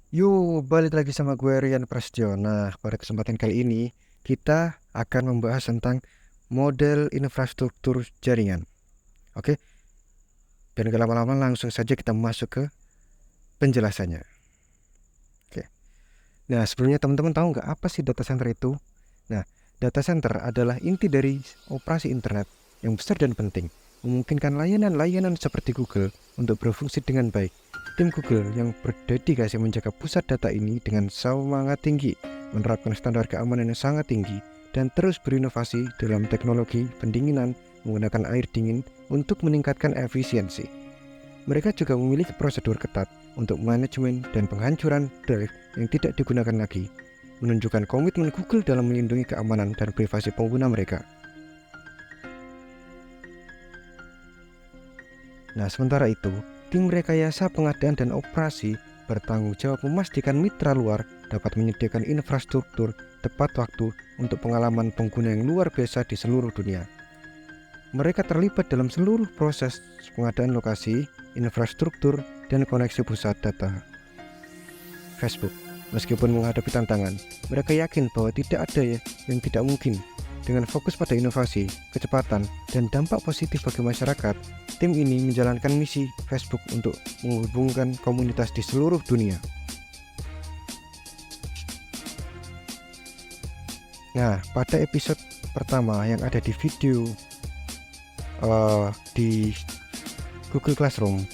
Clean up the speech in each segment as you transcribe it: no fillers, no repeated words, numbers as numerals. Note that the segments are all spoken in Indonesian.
Yuk, balik lagi sama gue Rian Prasetyo. Nah, pada kesempatan kali ini kita akan membahas tentang model infrastruktur jaringan. Oke, dan gak lama-lama langsung saja kita masuk ke penjelasannya. Oke. Nah, sebelumnya teman-teman tahu nggak apa sih data center itu? Nah, data center adalah inti dari operasi internet yang besar dan penting, memungkinkan layanan-layanan seperti Google untuk berfungsi dengan baik. Tim Google yang berdedikasi menjaga pusat data ini dengan semangat tinggi, menerapkan standar keamanan yang sangat tinggi, dan terus berinovasi dalam teknologi pendinginan menggunakan air dingin untuk meningkatkan efisiensi. Mereka juga memiliki prosedur ketat untuk manajemen dan penghancuran drive yang tidak digunakan lagi, menunjukkan komitmen Google dalam melindungi keamanan dan privasi pengguna mereka. Nah, sementara itu, tim rekayasa pengadaan dan operasi bertanggung jawab memastikan mitra luar dapat menyediakan infrastruktur tepat waktu untuk pengalaman pengguna yang luar biasa di seluruh dunia. Mereka terlibat dalam seluruh proses pengadaan lokasi, infrastruktur, dan koneksi pusat data Facebook. Meskipun menghadapi tantangan, mereka yakin bahwa tidak ada yang tidak mungkin. Dengan fokus pada inovasi, kecepatan, dan dampak positif bagi masyarakat, tim ini menjalankan misi Facebook untuk menghubungkan komunitas di seluruh dunia. Nah, pada episode pertama yang ada di video di Google Classroom,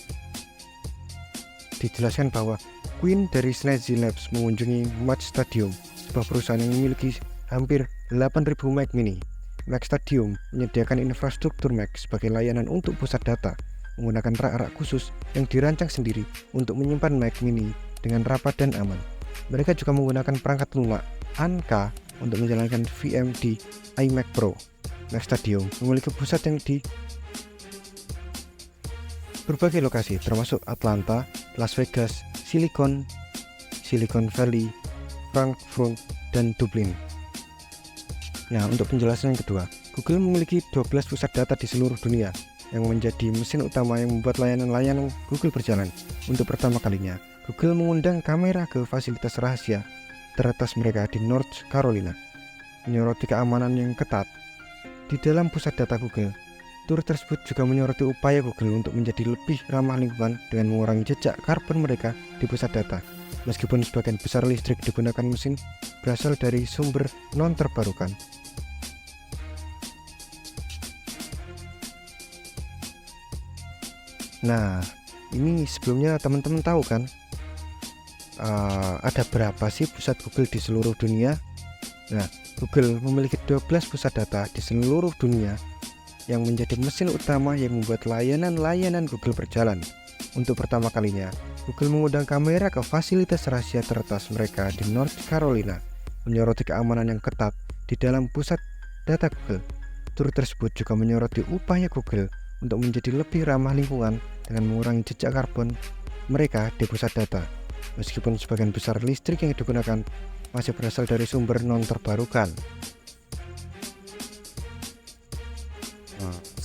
dijelaskan bahwa Quinn dari Snazzy Labs mengunjungi Match Stadium, sebuah perusahaan yang memiliki hampir 8.000 Mac mini. Mac Stadium menyediakan infrastruktur Mac sebagai layanan untuk pusat data, menggunakan rak-rak khusus yang dirancang sendiri untuk menyimpan Mac mini dengan rapat dan aman. Mereka juga menggunakan perangkat lunak Anka untuk menjalankan VM di iMac Pro. Mac Stadium memiliki pusat yang di berbagai lokasi termasuk Atlanta, Las Vegas, Silicon Valley, Frankfurt, dan Dublin. Nah, untuk penjelasan yang kedua, Google memiliki 12 pusat data di seluruh dunia yang menjadi mesin utama yang membuat layanan-layanan Google berjalan. Untuk pertama kalinya, Google mengundang kamera ke fasilitas rahasia teratas mereka di North Carolina, menyoroti keamanan yang ketat di dalam pusat data Google. Tur tersebut juga menyoroti upaya Google untuk menjadi lebih ramah lingkungan dengan mengurangi jejak karbon mereka di pusat data. Meskipun sebagian besar listrik digunakan mesin berasal dari sumber non terbarukan. Nah, ini sebelumnya teman-teman tahu kan ada berapa sih pusat Google di seluruh dunia? Nah, Google memiliki 12 pusat data di seluruh dunia yang menjadi mesin utama yang membuat layanan-layanan Google berjalan. Untuk pertama kalinya, Google mengundang kamera ke fasilitas rahasia teratas mereka di North Carolina, menyoroti keamanan yang ketat di dalam pusat data Google. Tur tersebut juga menyoroti upaya Google untuk menjadi lebih ramah lingkungan dengan mengurangi jejak karbon mereka di pusat data. Meskipun sebagian besar listrik yang digunakan masih berasal dari sumber non terbarukan.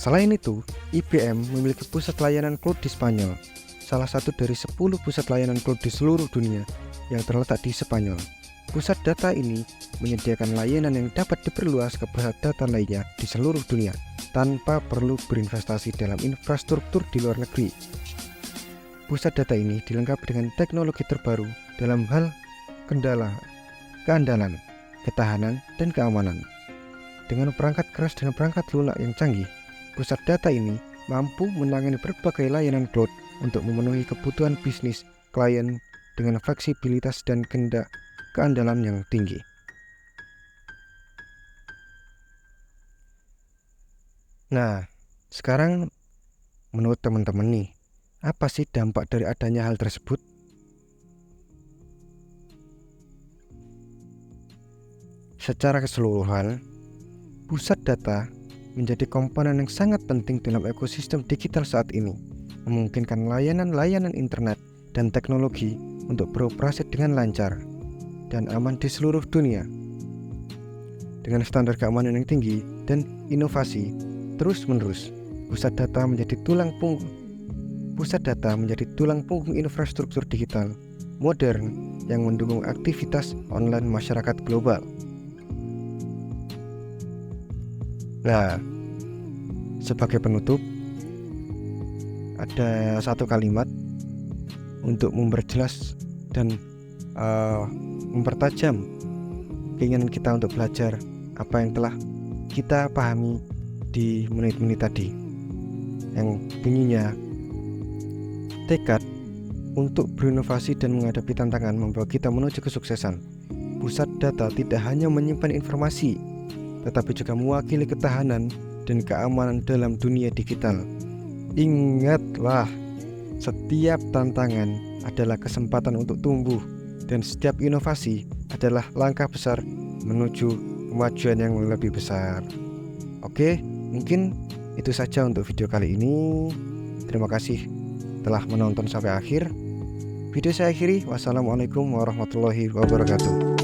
Selain itu, IBM memiliki pusat layanan cloud di Spanyol, salah satu dari 10 pusat layanan cloud di seluruh dunia yang terletak di Spanyol. Pusat data ini menyediakan layanan yang dapat diperluas ke pusat data lainnya di seluruh dunia tanpa perlu berinvestasi dalam infrastruktur di luar negeri. Pusat data ini dilengkapi dengan teknologi terbaru dalam hal keandalan, ketahanan, dan keamanan. Dengan perangkat keras dan perangkat lunak yang canggih, pusat data ini mampu menangani berbagai layanan cloud untuk memenuhi kebutuhan bisnis klien dengan fleksibilitas dan keandalan yang tinggi. Nah, sekarang menurut teman-teman nih, apa sih dampak dari adanya hal tersebut? Secara keseluruhan, pusat data menjadi komponen yang sangat penting dalam ekosistem digital saat ini, memungkinkan layanan-layanan internet dan teknologi untuk beroperasi dengan lancar dan aman di seluruh dunia. Dengan standar keamanan yang tinggi dan inovasi terus-menerus, pusat data menjadi tulang punggung infrastruktur digital modern yang mendukung aktivitas online masyarakat global. Nah, sebagai penutup, ada satu kalimat untuk memperjelas dan mempertajam keinginan kita untuk belajar apa yang telah kita pahami di menit-menit tadi, yang bunyinya, tekad untuk berinovasi dan menghadapi tantangan membawa kita menuju kesuksesan. Pusat data tidak hanya menyimpan informasi, tetapi juga mewakili ketahanan dan keamanan dalam dunia digital. Ingatlah, setiap tantangan adalah kesempatan untuk tumbuh, dan setiap inovasi adalah langkah besar menuju kemajuan yang lebih besar. Oke, mungkin itu saja untuk video kali ini. Terima kasih telah menonton sampai akhir. Video saya akhiri. Wassalamualaikum warahmatullahi wabarakatuh.